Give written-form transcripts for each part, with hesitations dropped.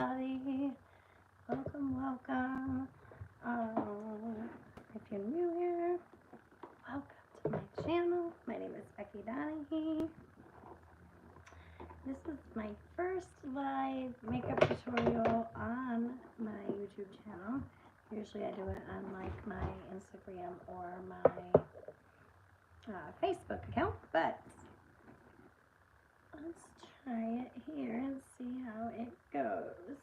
everybody. Welcome. If you're new here, welcome to my channel. My name is Becky Donahue. This is my first live makeup tutorial on my YouTube channel. Usually I do it on like my Instagram or my Facebook account, but let's try it here and see how it goes.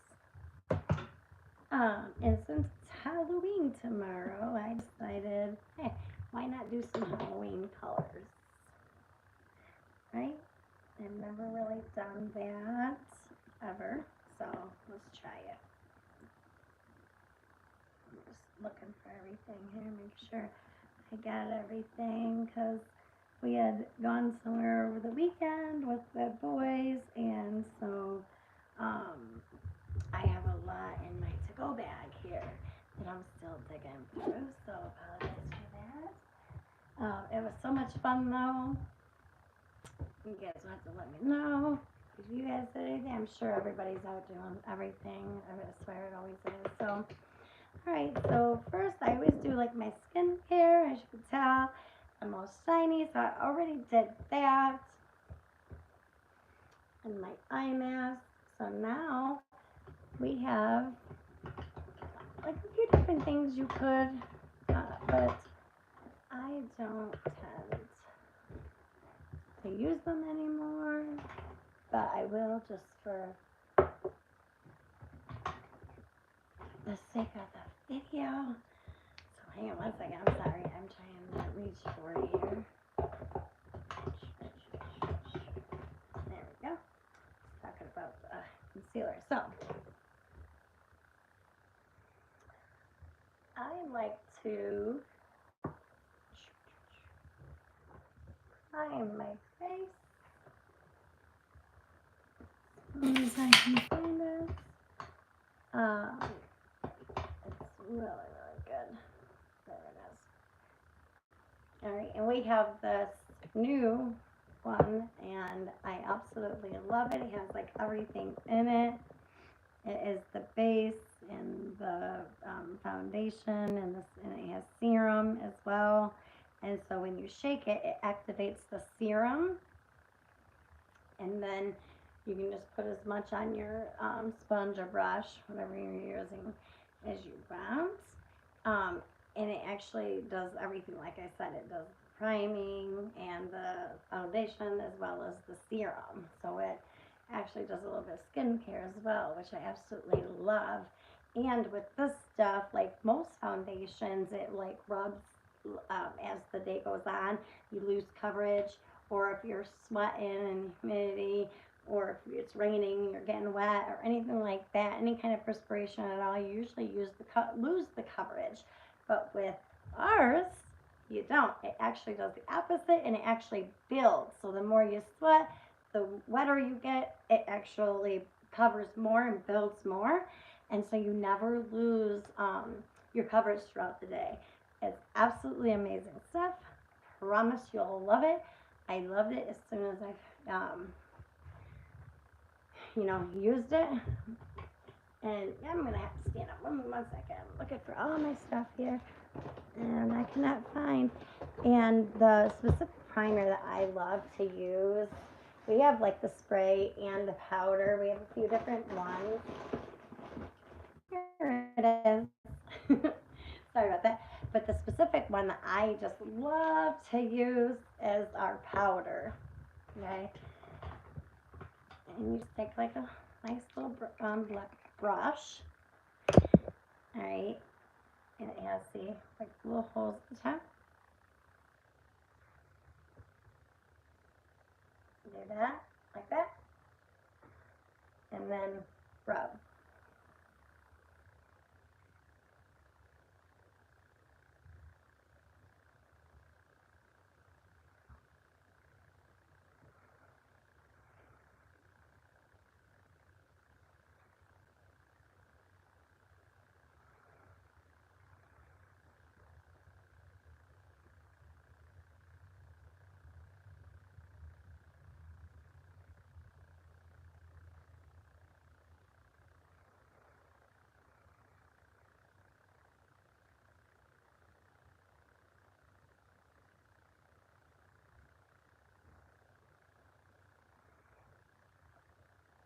And since it's Halloween tomorrow, I decided, hey, why not do some Halloween colors? Right? I've never really done that ever, so let's try it. I'm just looking for everything here, make sure I got everything, because we had gone somewhere over the weekend with the boys, and so I have a lot in my to-go bag here that I'm still digging through, so apologize for that. It was so much fun though. You guys will have to let me know if you guys did anything. I'm sure everybody's out doing everything. I swear it always is. So, alright, so first I always do like my skincare, as you can tell. I'm all shiny, so I already did that. And my eye mask. So now we have like a few different things you could, but I don't tend to use them anymore, but I will just for the sake of the video. So hang on one second, I'm sorry, I'm trying to reach for here. There we go. Talking about concealer. So I like to prime my face as soon as I can find it. It's really good. There it is. Alright, and we have this new one, and I absolutely love it. It has like everything in it. It is the base and the foundation, and it has serum as well. And so when you shake it, it activates the serum, and then you can just put as much on your sponge or brush, whatever you're using, as you want. And it actually does everything. Like I said, it does priming and the foundation as well as the serum. So it actually does a little bit of skincare as well, which I absolutely love. And with this stuff, like most foundations, it like rubs as the day goes on. You lose coverage, or if you're sweating and humidity, or if it's raining, you're getting wet, or anything like that, any kind of perspiration at all, you usually lose the coverage. But with ours, you don't. It actually does the opposite, and it actually builds. So the more you sweat, the wetter you get, it actually covers more and builds more. And so you never lose your coverage throughout the day. It's absolutely amazing stuff. Promise you'll love it. I loved it as soon as I used it. And I'm gonna have to stand up one second. I'm looking for all my stuff here, and I cannot find. And the specific primer that I love to use, we have like the spray and the powder. We have a few different ones. Here it is. Sorry about that. But the specific one that I just love to use is our powder. Okay. And you just take like a nice little brush. Alright. And it has the like little holes at the top. Do that, like that. And then rub.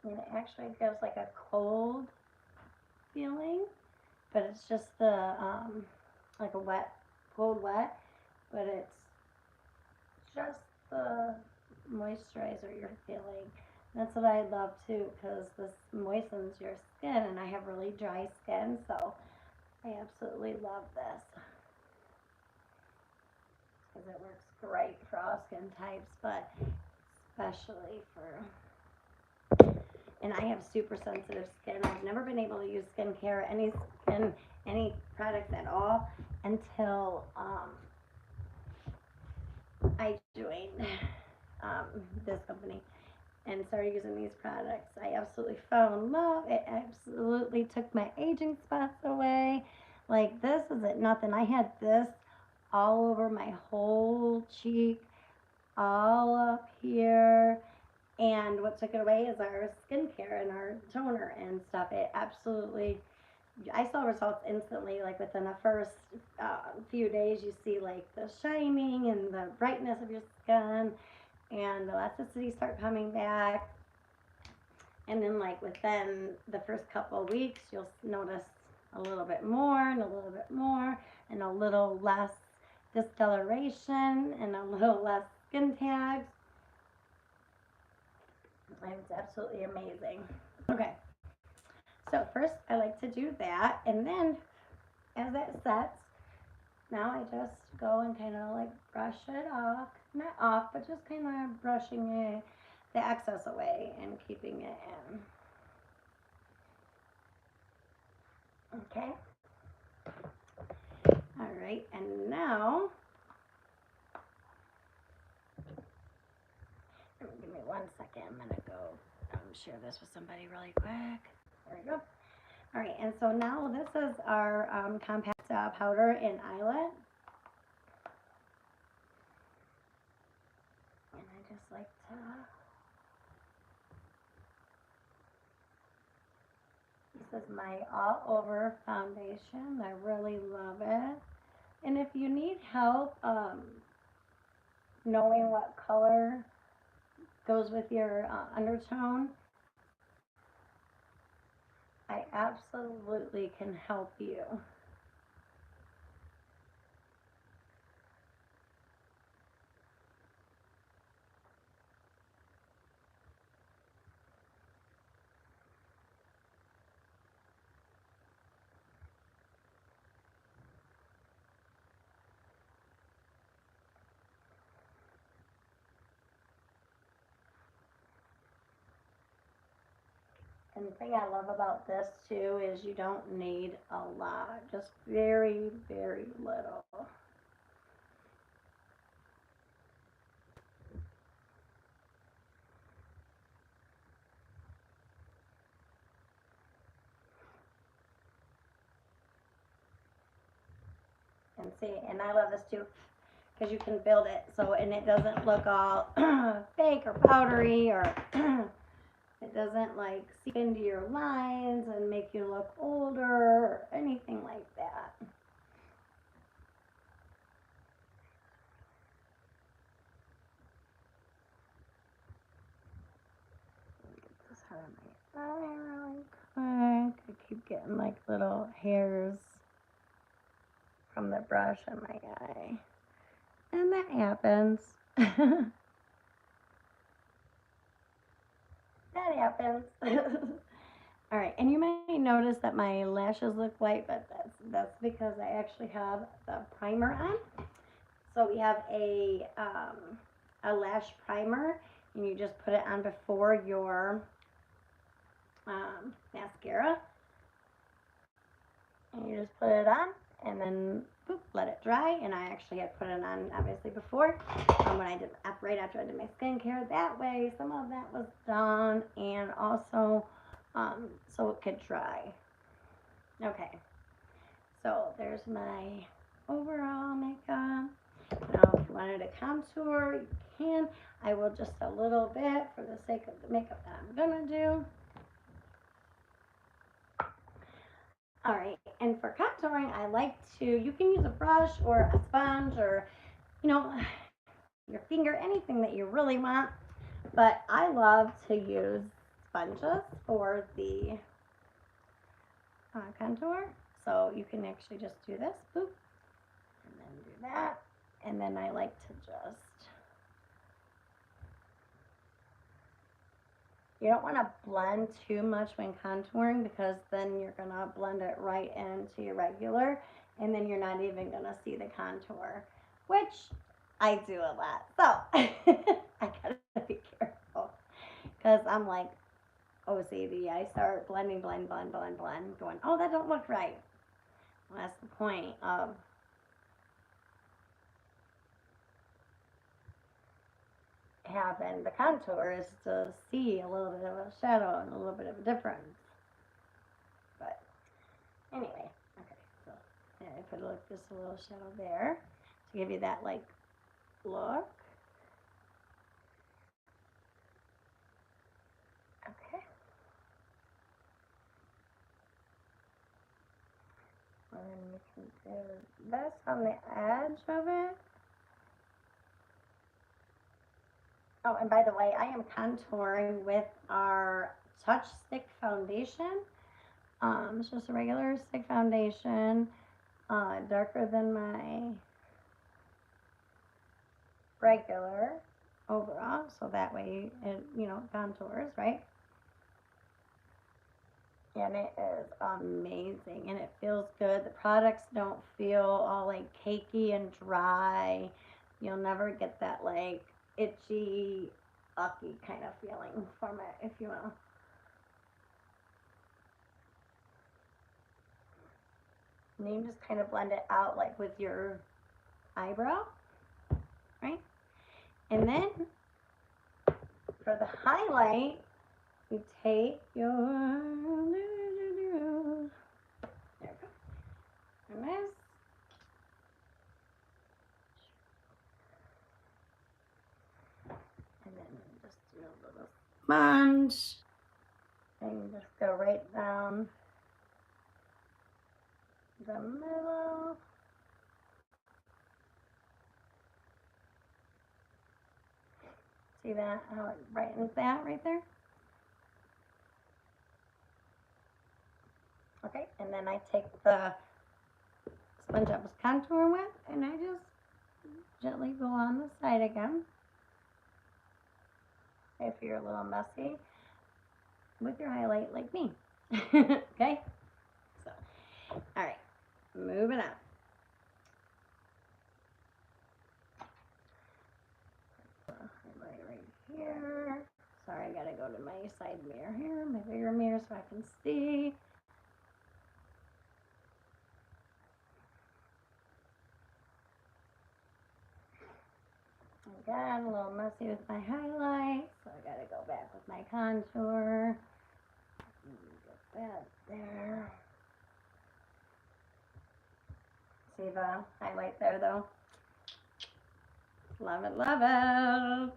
And it actually gives like a cold feeling, but it's just the like a cold wet, but it's just the moisturizer you're feeling. That's what I love too, because this moistens your skin, and I have really dry skin, so I absolutely love this because it works great for all skin types, but especially for, and I have super sensitive skin. I've never been able to use skincare, any products at all until I joined this company and started using these products. I absolutely fell in love. It absolutely took my aging spots away. Like, this isn't nothing. I had this all over my whole cheek, all up here. And what took it away is our skincare and our toner and stuff. It absolutely, I saw results instantly. Like within the first few days, you see like the shining and the brightness of your skin, and the elasticity start coming back. And then like within the first couple of weeks, you'll notice a little bit more and a little bit more and a little less discoloration and a little less skin tags. And it's absolutely amazing. Okay, so first I like to do that, and then as that sets, now I just go and kind of like brush it off, not off, but just kind of brushing it, the excess away and keeping it in. Okay. All right, and now, give me 1 second. I'm gonna go share this with somebody really quick. There we go. All right, and so now this is our compact powder in eyelet. And I just like to, this is my all over foundation. I really love it. And if you need help knowing what color goes with your undertone, I absolutely can help you. And the thing I love about this too is you don't need a lot, just very, very little. And see, and I love this too because you can build it so, and it doesn't look all fake or powdery, or it doesn't like seep into your lines and make you look older or anything like that. Get this out of my eye really quick. I keep getting like little hairs from the brush in my eye. And that happens. That happens. All right, and you might notice that my lashes look white, but that's because I actually have the primer on. So we have a lash primer, and you just put it on before your mascara. And you just put it on, and then boop, let it dry. And I actually had put it on obviously before when I did right after I did my skincare. That way, some of that was done, and also so it could dry. Okay, so there's my overall makeup. Now, if you wanted to contour, you can. I will just a little bit for the sake of the makeup that I'm gonna do. All right, and for contouring, I like to, you can use a brush or a sponge or, you know, your finger, anything that you really want. But I love to use sponges for the contour. So you can actually just do this, boop, and then do that. And then I like to just, you don't want to blend too much when contouring because then you're going to blend it right into your regular and then you're not even going to see the contour, which I do a lot. So I got to be careful because I'm like OCD. I start blending, going, oh, that don't look right. Well, that's the point of having the contour is to see a little bit of a shadow and a little bit of a difference. But anyway, okay, so yeah, I put just a little shadow there to give you that like look. Okay. And then we can do this on the edge of it. Oh, and by the way, I am contouring with our Touch Stick Foundation. It's just a regular stick foundation, darker than my regular overall, so that way it, contours, right? And it is amazing, and it feels good. The products don't feel all like cakey and dry. You'll never get that like itchy, ucky kind of feeling from it, if you will. And you just kind of blend it out like with your eyebrow, right? And then for the highlight, you take your, there we go, and this, and then just do a little sponge, and just go right down the middle. See that, how it brightens that right there? Okay, and then I take the sponge I was contouring with, and I just gently go on the side again. If you're a little messy with your highlight like me. Okay? So, alright, moving on. Highlight right here. Sorry, I gotta go to my side mirror here, my bigger mirror, so I can see. Again, a little messy with my highlight, so I gotta go back with my contour. Get that there. See the highlight there though? Love it, love it.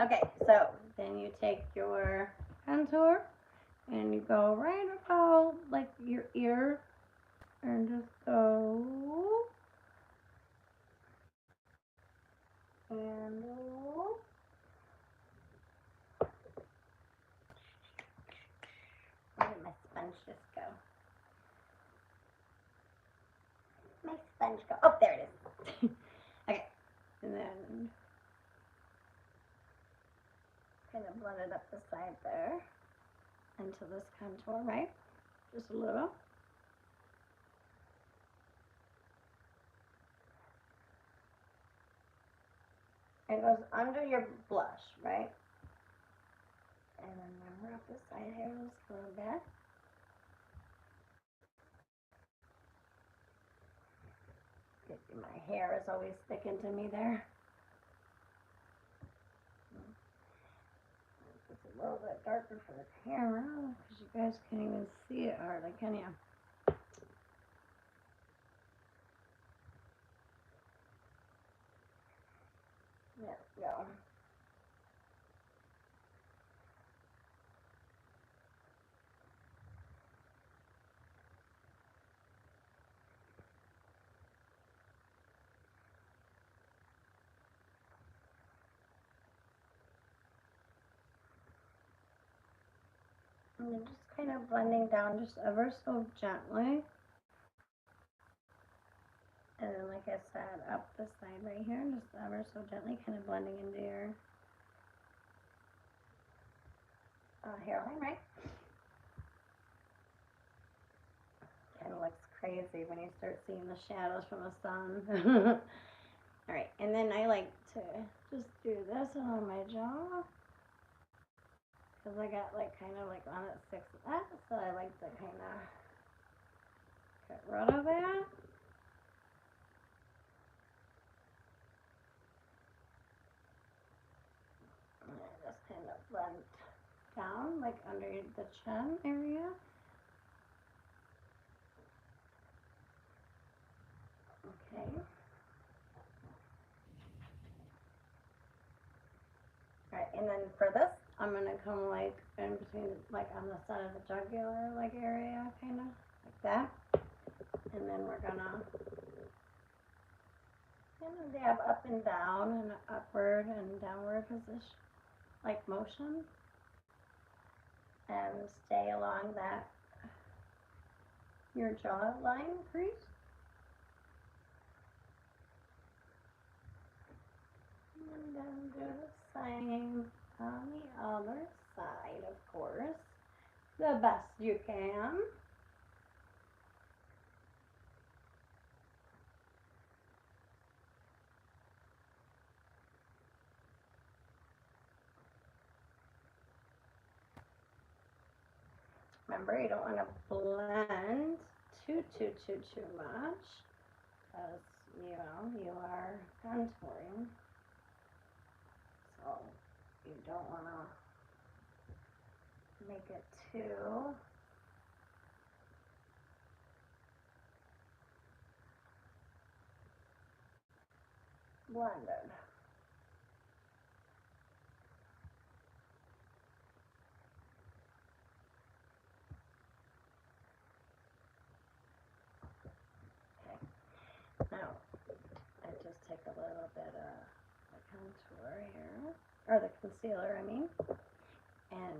Okay, so then you take your contour and you go right about like your ear and just go and where did my sponge just go? My sponge go? Oh, there it is. Okay, and then kind of blend it up the side there into this contour, right? Just a little. It goes under your blush, right? And then remember up the side here just a little bit. My hair is always sticking to me there. It's a little bit darker for the camera because you guys can't even see it hardly, can you? There we go. I'm just kind of blending down just ever so gently. And then, like I said, up the side right here, just ever so gently, kind of blending into your hairline, right? Kind of looks crazy when you start seeing the shadows from the sun. All right, and then I like to just do this on my jaw. Because I got like kind of like on it six of that, so I like to kind of get rid of that. And I just kind of blend down like under the chin area. Okay. Alright, and then for this, I'm gonna come like in between, like on the side of the jugular like area, kind of like that. And then we're gonna kind of dab up and down and upward and downward position, like motion, and stay along that your jawline crease. And then do the same on the other side, of course, the best you can. Remember, you don't want to blend too much, because, you know, you are contouring. So you don't want to make it too blended. Okay. Now, I just take a little bit of the contour here, or the concealer, I mean, and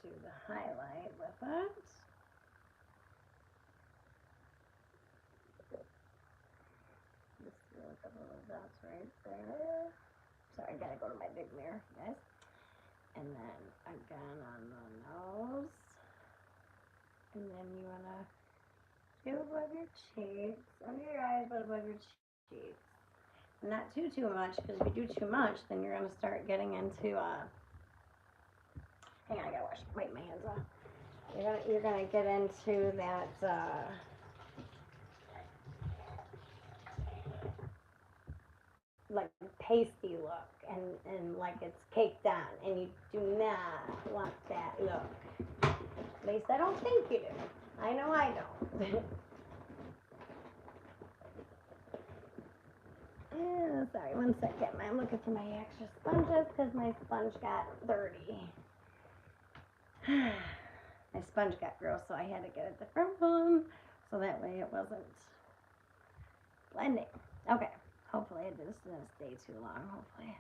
do the highlight with it. Just do a couple of dots right there. Sorry, I gotta go to my big mirror, guys. And then again on the nose. And then you wanna do above your cheeks, under your eyes, but above your cheeks. Not too much, because if you do too much, then you're gonna start getting into hang on, I gotta wipe my hands off. You're gonna get into that like pasty look, and like it's caked on, and you do not want that look. At least I don't think you do. I know I don't. Sorry, one second. I'm looking for my extra sponges because my sponge got dirty. My sponge got gross, so I had to get a different one, so that way it wasn't blending. Okay, hopefully it doesn't stay too long, hopefully.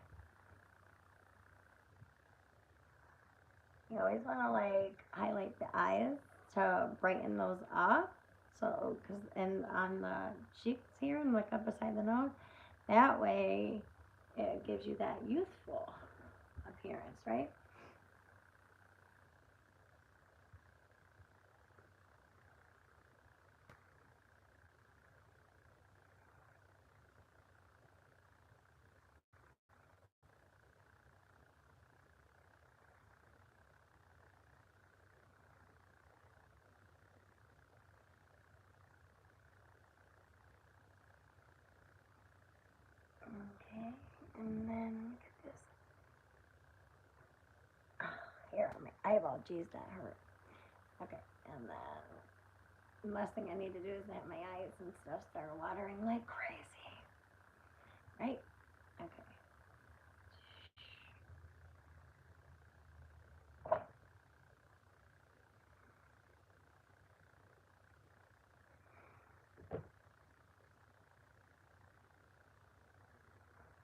You always want to like highlight the eyes to brighten those up. So, and on the cheeks here and like up beside the nose, that way it gives you that youthful appearance, right? Okay, and then look at this. Here, my eyeballs, geez, that hurt. Okay, and then the last thing I need to do is have my eyes and stuff start watering like crazy. Right? Okay.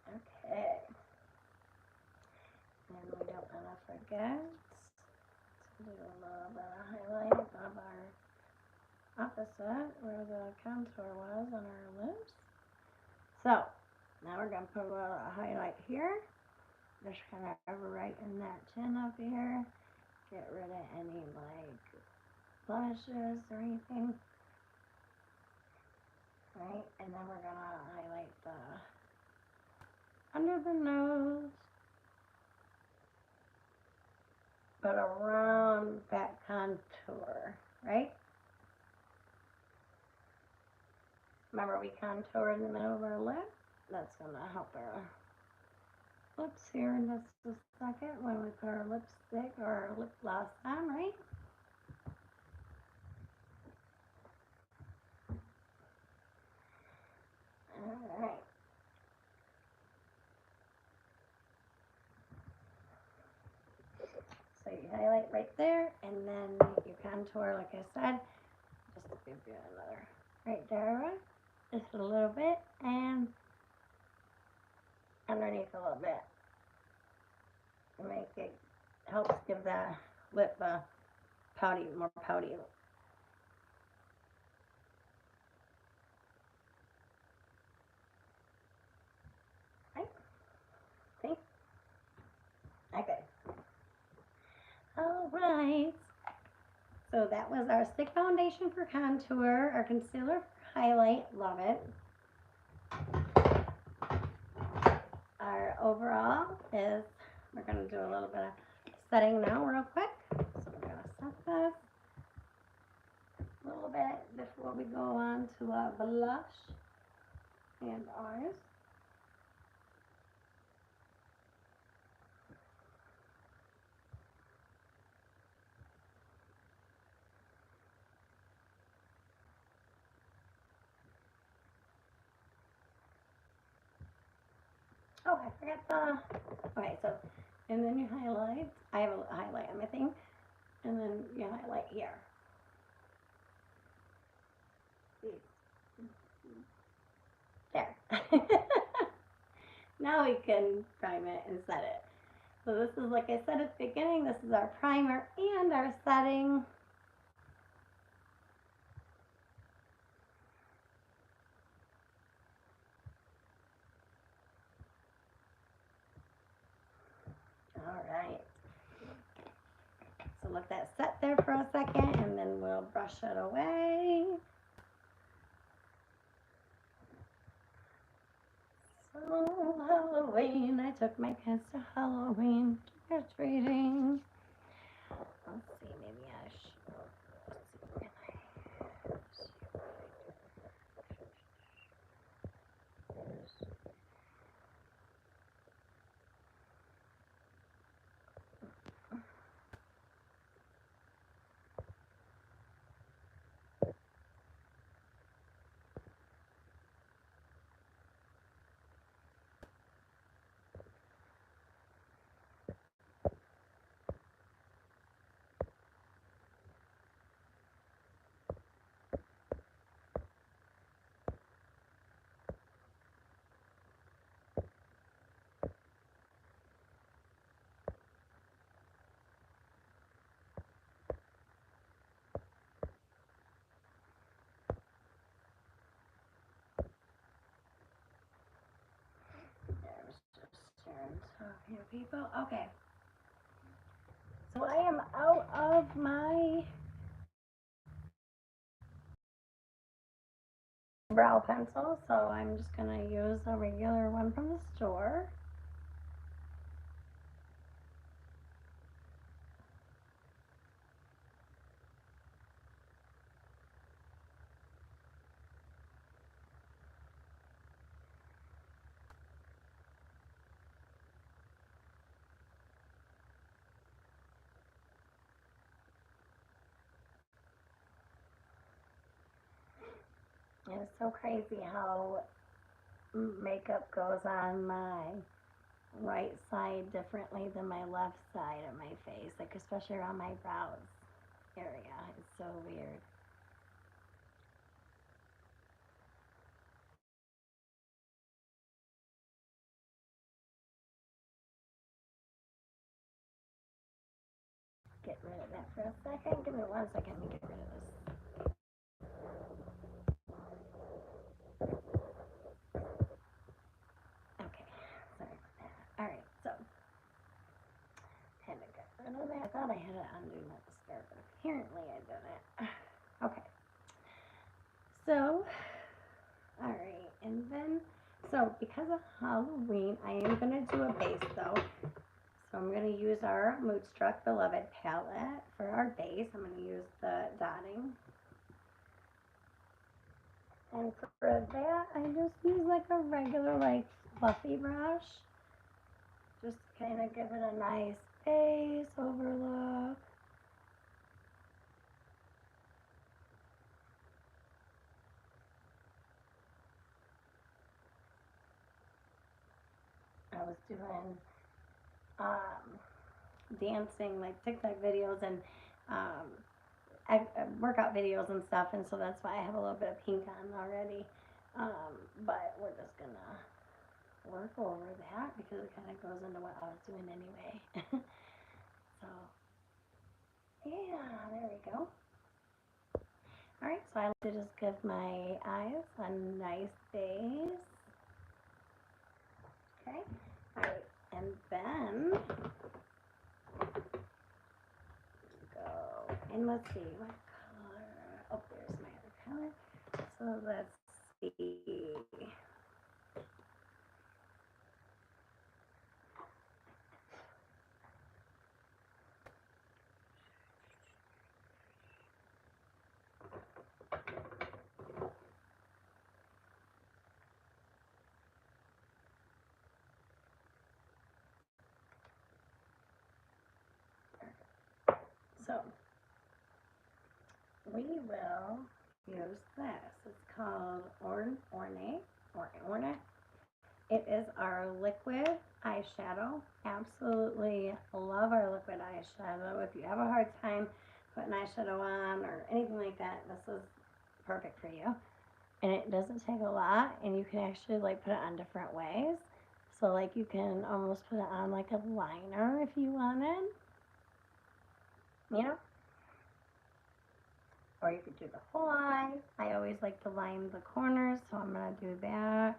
Okay. And we don't want to forget do a little bit of highlight of our opposite where the contour was on our lips. So now we're going to put a little highlight here. Just kind of right in that chin up here. Get rid of any like blemishes or anything. Right, and then we're going to highlight the under the nose. But around that contour, right? Remember we contour in the middle of our lip? That's going to help our lips here in just a second when we put our lipstick or our lip gloss on, right? Alright. So you highlight right there, and then you contour, like I said, just to give you another right there, just a little bit, and underneath a little bit. Make it helps give the lip a pouty, more pouty. Right? See? Okay. All right. So that was our stick foundation for contour, our concealer for highlight. Love it. Our overall is, we're going to do a little bit of setting now real quick. So we're going to set this a little bit before we go on to our blush and eyes. Oh, I forgot the, okay, so, and then you highlight, I have a highlight on my thing, and then you highlight here. There. Now we can prime it and set it. So this is, like I said at the beginning, this is our primer and our setting. All right. So let that set there for a second, and then we'll brush it away. So Halloween, I took my kids to Halloween trick-or-treating. Let's see, maybe I should. There's just turns here, people. Okay. So I am out of my brow pencil, so I'm just going to use a regular one from the store. And it's so crazy how makeup goes on my right side differently than my left side of my face, like especially around my brows area. It's so weird. Get rid of that for a second. Give me 1 second to get rid of this. Okay, sorry about that. Alright, so had to get rid of that. I thought I had it on Do Not Disturb, but apparently I didn't. Okay. So, alright, and then, so because of Halloween, I am going to do a base though. So I'm going to use our Moodstruck Beloved palette for our base. I'm going to use the dotting. And for that, I just use like a regular like fluffy brush. Just kind of give it a nice base overlook. I was doing dancing, like TikTok videos and workout videos and stuff, and so that's why I have a little bit of pink on already. But we're just gonna work over that because it kind of goes into what I was doing anyway. So yeah, there we go. Alright, so I like to just give my eyes a nice base. Okay, alright, and then go, and let's see, what color, oh, there's my other color, so let's see. So, we will use this. It's called Ornate. It is our liquid eyeshadow. Absolutely love our liquid eyeshadow. If you have a hard time putting eyeshadow on or anything like that, this is perfect for you. And it doesn't take a lot, and you can actually like put it on different ways. So like you can almost put it on like a liner if you wanted. You know? Or you could do the whole eye. I always like to line the corners, so I'm going to do that.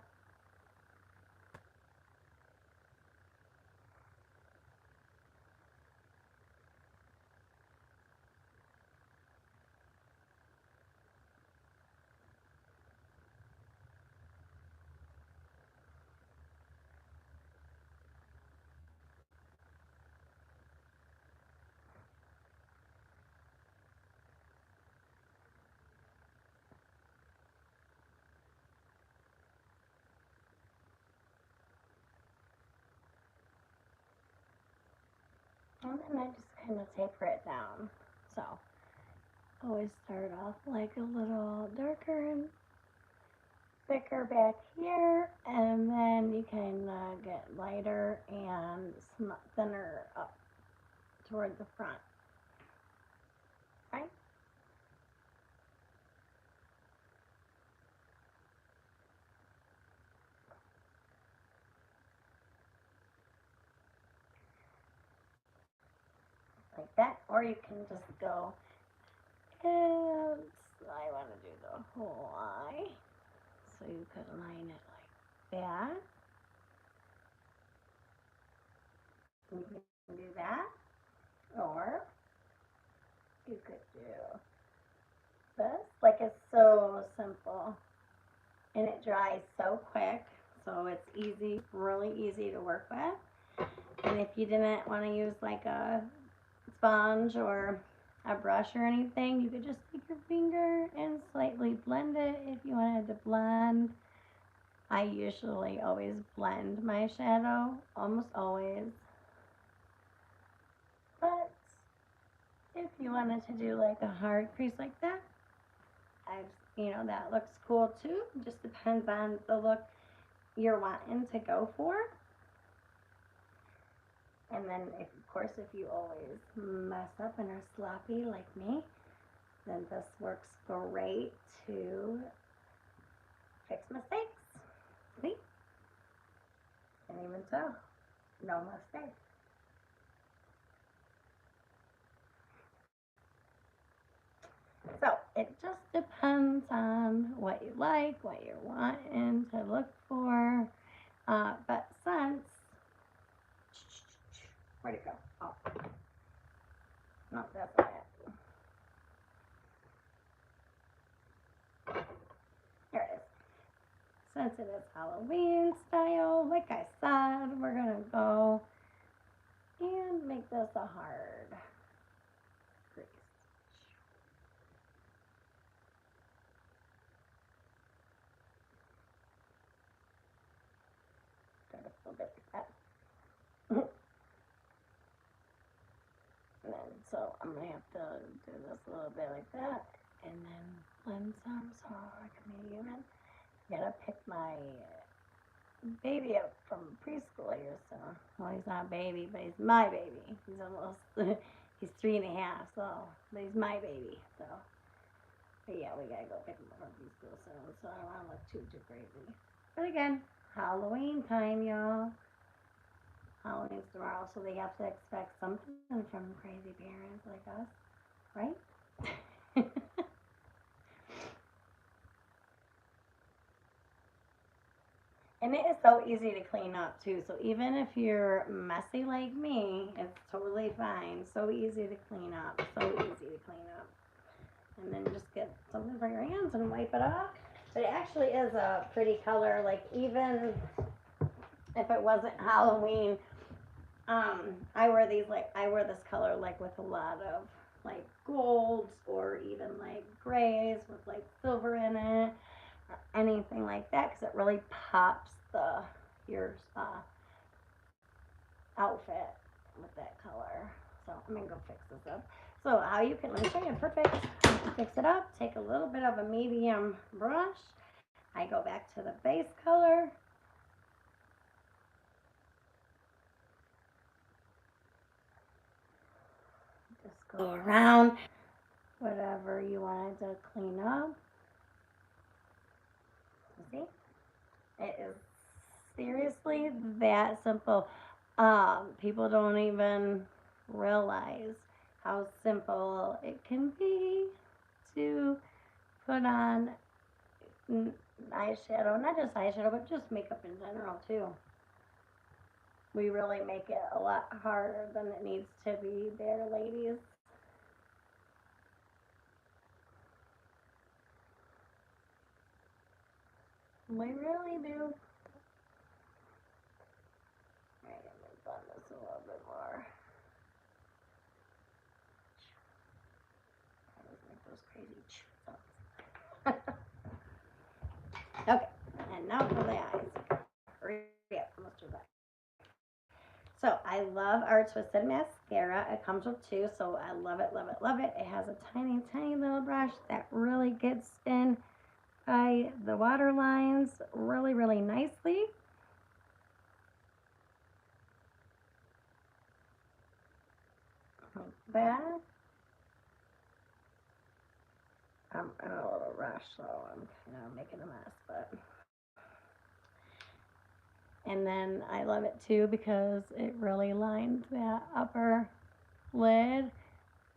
And then I just kind of taper it down. So, always start off like a little darker and thicker back here, and then you kind of get lighter and thinner up toward the front. Right? Like that, or you can just go, and I want to do the whole eye, so you could line it like that. You can do that, or you could do this. Like, it's so simple, and it dries so quick, so it's easy, really easy to work with. And if you didn't want to use like a sponge or a brush or anything, you could just take your finger and slightly blend it if you wanted to blend. I usually always blend my shadow, almost always. But if you wanted to do like a hard crease like that, that looks cool too. Just depends on the look you're wanting to go for. And then, of course, if you always mess up and are sloppy like me, then this works great to fix mistakes. See? And even so, no mistakes. So it just depends on what you like, what you're wanting to look for. But since, where'd it go? Oh, no, that's not it. There it is. Since it is Halloween style, like I said, we're gonna go and make this a hard crease. Try to fold it like that. And then, so I'm gonna have to do this a little bit like that, and then blend some so I can be even. Gotta pick my baby up from preschool here, so well, he's not a baby, but he's my baby. He's almost he's 3.5, so but he's my baby. So but yeah, we gotta go pick him up from preschool soon, so I don't wanna look too crazy. But again, Halloween time, y'all. Halloween's tomorrow, so they have to expect something from crazy parents like us, right? And it is so easy to clean up too. So even if you're messy like me, it's totally fine. So easy to clean up. So easy to clean up. And then just get something for your hands and wipe it off. But it actually is a pretty color. Like even if it wasn't Halloween, I wear these like I wear this color like with a lot of like golds or even like grays with like silver in it or anything like that because it really pops the your outfit with that color. So I'm gonna go fix this up. So how you can let me show you perfect. Fix it up. Take a little bit of a medium brush. I go back to the base color. Just go around whatever you wanted to clean up. See? It is seriously that simple. People don't even realize how simple it can be to put on eyeshadow, not just eyeshadow, but just makeup in general too. We really make it a lot harder than it needs to be there, ladies. We really do. Alright, I'm gonna blend this a little bit more. I always make those crazy sounds. Okay, and now for the eyes. Hurry up, let's do that. So I love our Twisted Mascara. It comes with two, so I love it, love it, love it. It has a tiny, tiny little brush that really gets in by the water lines really, really nicely. Like that. I'm in a little rush, so I'm kind of making a mess, but. And then I love it too because it really lines that upper lid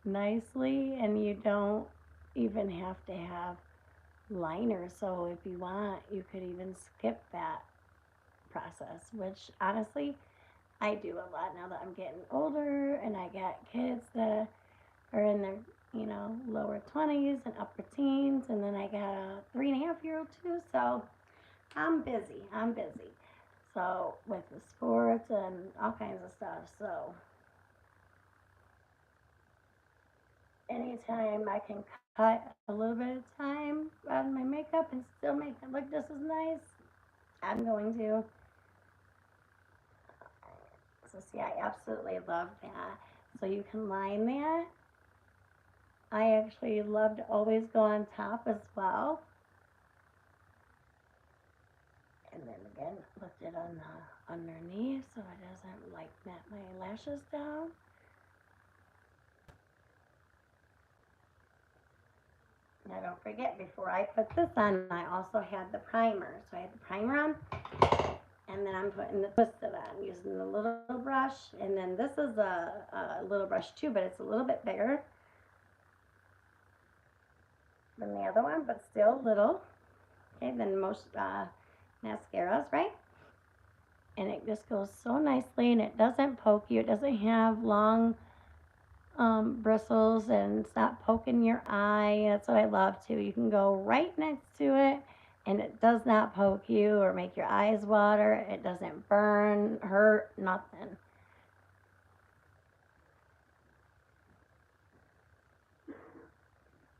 nicely, and you don't even have to have liner. So if you want, you could even skip that process, which honestly I do a lot now that I'm getting older and I got kids that are in their lower 20s and upper teens, and then I got a 3.5-year-old too. So I'm busy, so with the sports and all kinds of stuff. So anytime I can cut a little bit of time out of my makeup and still make it look just as nice, I'm going to. So see, I absolutely love that. So you can line that. I actually love to always go on top as well. And then again, lift it on the underneath so it doesn't like mat my lashes down. Now don't forget, before I put this on, I also had the primer. So I had the primer on, and then I'm putting the Twisted on using the little brush. And then this is a little brush too, but it's a little bit bigger. other one, but still little, okay, than most mascaras, right? And it just goes so nicely, and it doesn't poke you. It doesn't have long bristles, and it's not poking your eye. That's what I love too. You can go right next to it, and it does not poke you or make your eyes water. It doesn't burn, hurt, nothing.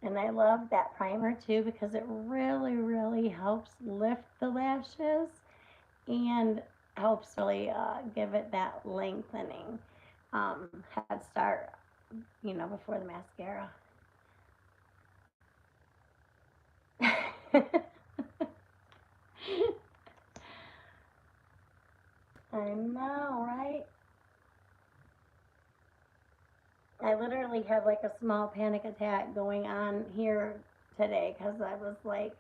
And I love that primer too because it really, really helps lift the lashes and helps really give it that lengthening head start, before the mascara. I know, right? I literally had like a small panic attack going on here today because I was like,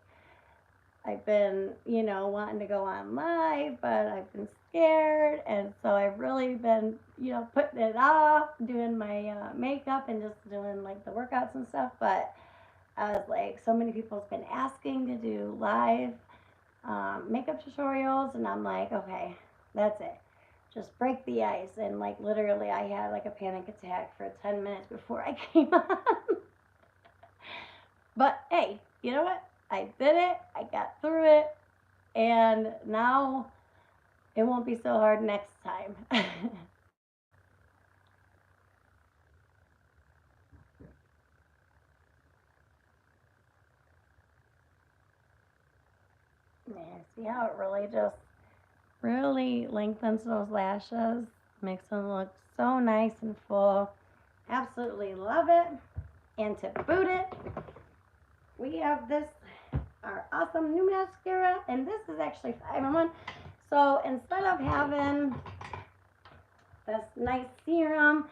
I've been, wanting to go on live, but I've been scared. And so I've really been, putting it off, doing my makeup and just doing like the workouts and stuff. But I was like, so many people's been asking to do live makeup tutorials. And I'm like, okay, that's it. Just break the ice. And like literally, I had like a panic attack for 10 minutes before I came on. But hey, you know what? I did it. I got through it. And now it won't be so hard next time. Yeah, see how it really just really lengthens those lashes, makes them look so nice and full. Absolutely love it. And to boot it, we have this, our awesome new mascara, and this is actually 5-in-1. So instead of having this nice serum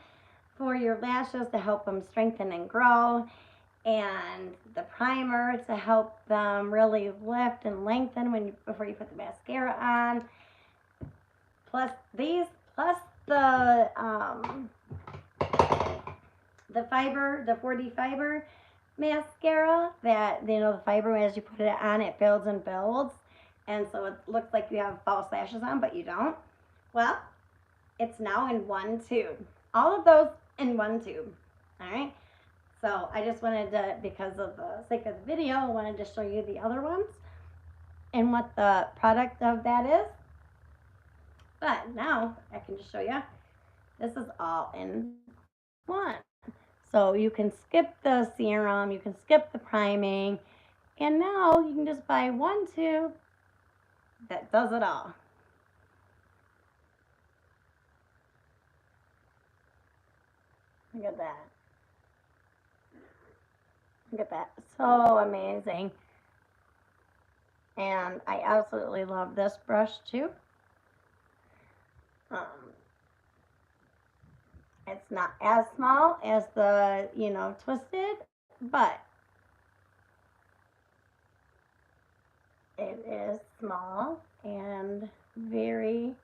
for your lashes to help them strengthen and grow, and the primer to help them really lift and lengthen before you put the mascara on, plus the fiber, the 4D fiber mascara, that the fiber, as you put it on, it builds and builds, and so it looks like you have false lashes on, but you don't. Well, it's now in one tube, all of those in one tube. All right, so I just wanted to, because of the sake of the video, I wanted to show you the other ones and what the product of that is. But now I can just show you, this is all in one. So you can skip the serum, you can skip the priming, and now you can just buy one tube that does it all. Look at that. Look at that. So amazing. And I absolutely love this brush too. It's not as small as the, Twisted, but it is small and very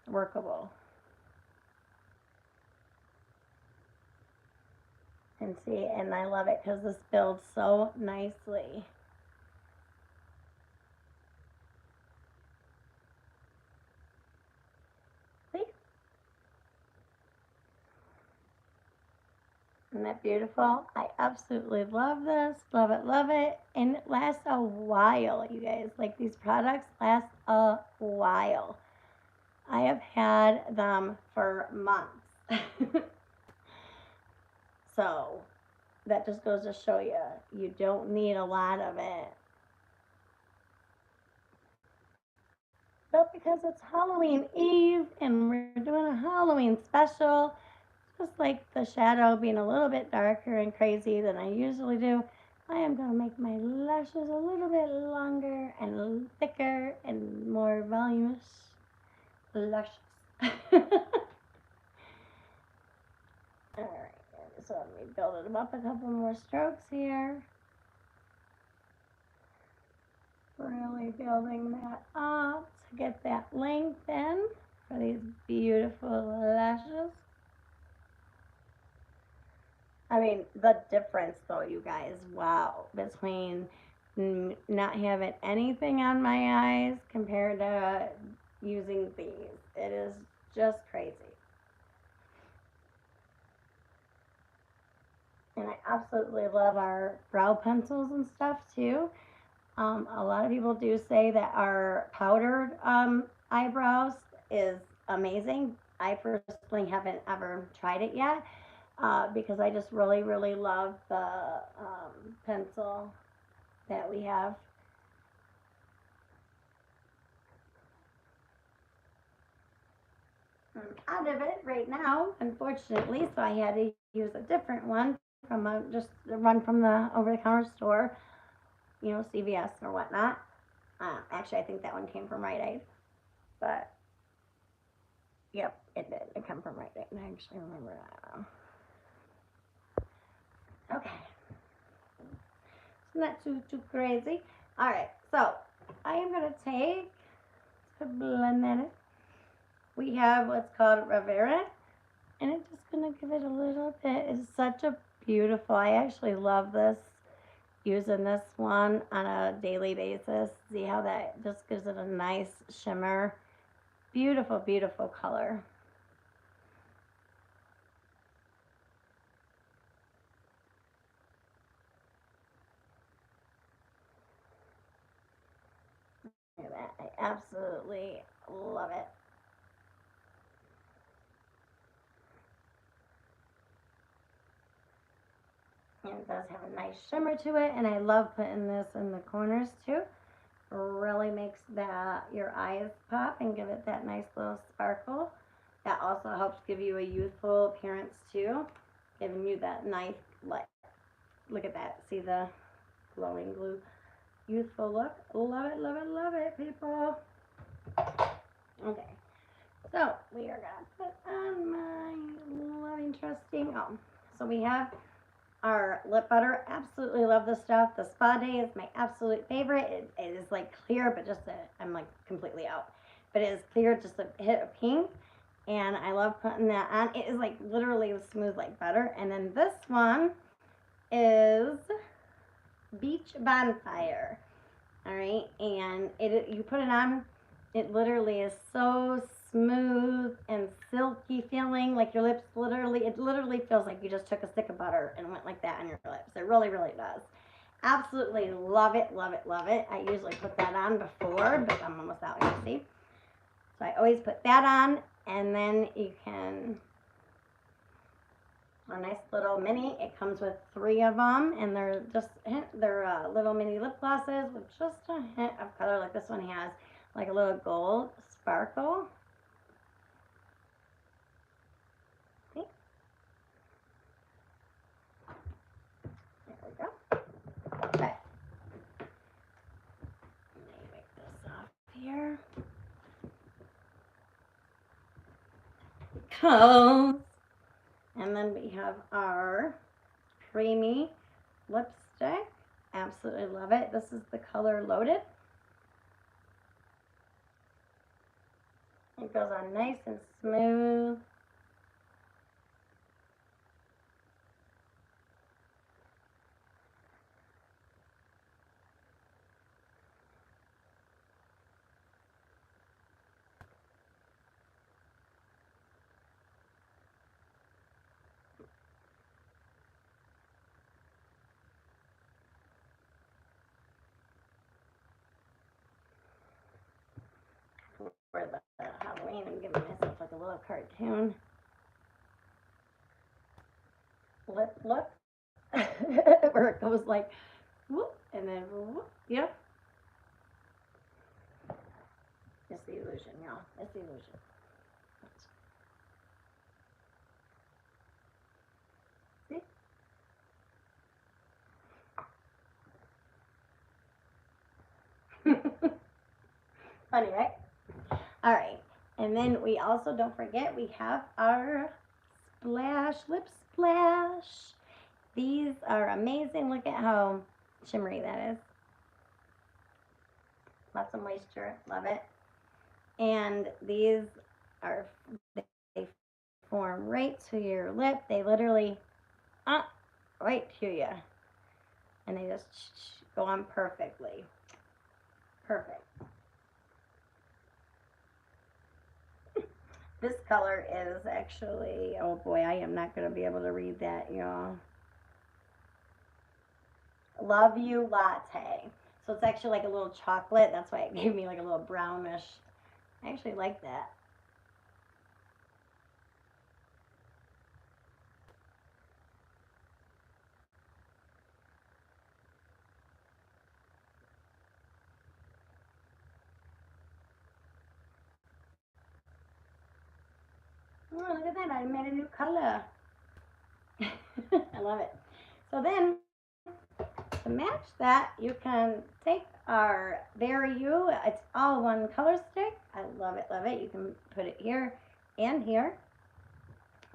workable. And see, and I love it because this builds so nicely. See? Isn't that beautiful? I absolutely love this. Love it, love it. And it lasts a while, you guys. Like, these products last a while. I have had them for months. So that just goes to show you, you don't need a lot of it. But because it's Halloween Eve and we're doing a Halloween special, just like the shadow being a little bit darker and crazy than I usually do, I am going to make my lashes a little bit longer and thicker and more voluminous lashes. Alright, so let me build them up a couple more strokes here. Really building that up to get that length in for these beautiful lashes. I mean, the difference though, you guys, wow, between not having anything on my eyes compared to using these. It is just crazy. And I absolutely love our brow pencils and stuff too. A lot of people do say that our powdered eyebrows is amazing. I personally haven't ever tried it yet because I just really, really love the pencil that we have. Out of it right now, unfortunately, so I had to use a different one from just the one from the over-the-counter store, CVS or whatnot. Actually, I think that one came from Rite Aid, but yep, it did. It came from Rite Aid. I actually remember that. Okay, it's not too crazy. All right, so I am gonna take to blend that in. We have what's called Rivera, and I'm just gonna give it a little bit. It's such a beautiful. I actually love this. Using this one on a daily basis. See how that just gives it a nice shimmer. Beautiful, beautiful color. Look at that. I absolutely love it. And it does have a nice shimmer to it, and I love putting this in the corners too. Really makes that your eyes pop and give it that nice little sparkle. That also helps give you a youthful appearance too, giving you that nice like. Look at that. See the glowing glue, youthful look. Love it, love it, love it, people. Okay, so we are gonna put on my loving trusting. Oh, so we have our lip butter. Absolutely love this stuff. The Spa Day is my absolute favorite. It is like clear, but just I'm like completely out. But it is clear, just a hit of pink. And I love putting that on. It is like literally smooth like butter. And then this one is Beach Bonfire. All right, and you put it on. It literally is so smooth and silky feeling, like your lips it literally feels like you just took a stick of butter and went like that on your lips. It really, really does. Absolutely love it, love it, love it. I usually put that on before, but I'm almost out here, see? So I always put that on, and then you can, a nice little mini. It comes with 3 of them, and they're little mini lip glosses with just a hint of color, like this one has, like a little gold sparkle. See? There we go. Okay. Let me wipe this off here. Comes. And then we have our creamy lipstick. Absolutely love it. This is the color Loaded. It goes on nice and smooth. For the Halloween, I'm giving myself like a little cartoon lip look. Where it goes like whoop and then whoop. Yep. It's the illusion, y'all. It's the illusion. See? Funny, right? All right. And then we also, don't forget, we have our Splash Lip Splash. These are amazing. Look at how shimmery that is. Lots of moisture. Love it. And these are, they form right to your lip. They literally right to you. And they just go on perfectly. Perfect. This color is actually, oh boy, I am not going to be able to read that, y'all. Love You Latte. So it's actually like a little chocolate. That's why it gave me like a little brownish. I actually like that. Oh, look at that. I made a new color. I love it. So then, to match that, you can take our Very You. It's all one color stick. I love it, love it. You can put it here and here.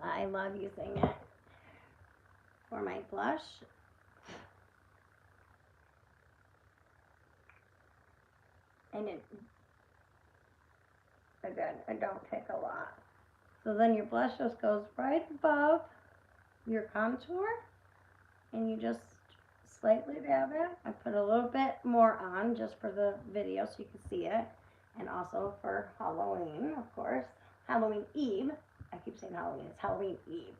I love using it for my blush. And again, it don't take a lot. So then your blush just goes right above your contour, and you just slightly dab it. I put a little bit more on just for the video so you can see it, and also for Halloween, of course. Halloween Eve. I keep saying Halloween. It's Halloween Eve.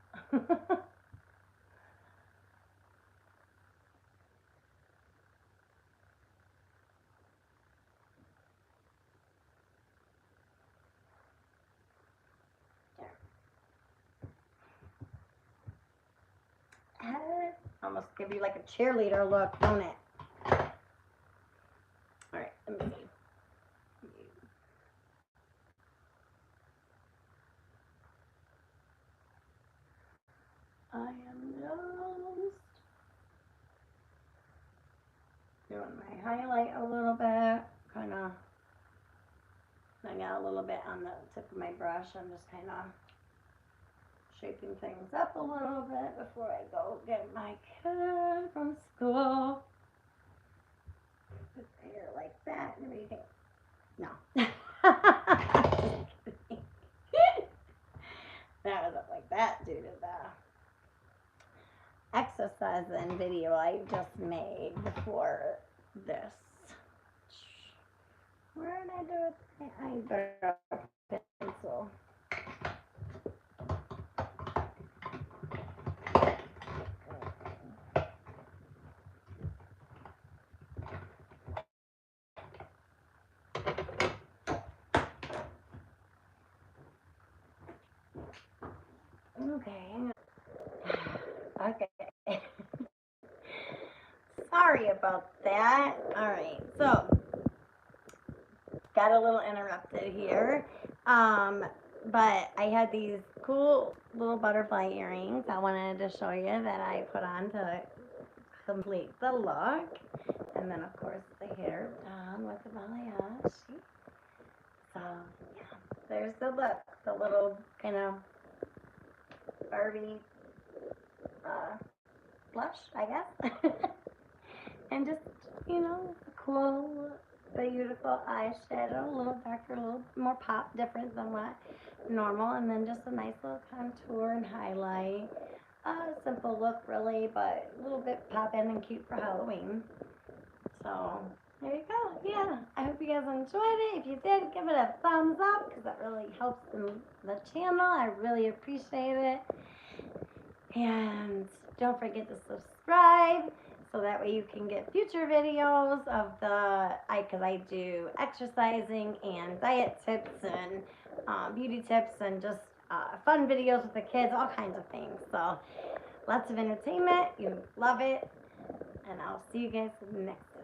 Almost give you like a cheerleader look, don't it? Alright, let me see. I am just doing my highlight a little bit, kind of. I got a little bit on the tip of my brush. I'm just kind of shaping things up a little bit before I go get my kid from school. Put my hair like that. What do you think? No. That wasn't like that due to the exercising video I just made before this. Where did I do it? I better pencil. Okay. Okay. Sorry about that. All right. So, got a little interrupted here. But I had these cool little butterfly earrings I wanted to show you that I put on to complete the look. And then, of course, the hair done with the balayage. So, yeah, there's the look. The little kind of Barbie blush, I guess. And just, you know, cool, beautiful eyeshadow, a little darker, a little more pop, different than what normal. And then just a nice little contour and highlight. Simple look, really, but a little bit pop-in and cute for Halloween. So, there you go. Yeah, I hope you guys enjoyed it. If you did, give it a thumbs up because that really helps the channel. I really appreciate it. And don't forget to subscribe so that way you can get future videos of because I do exercising and diet tips and beauty tips and just fun videos with the kids, all kinds of things. So lots of entertainment. You love it. And I'll see you guys next time.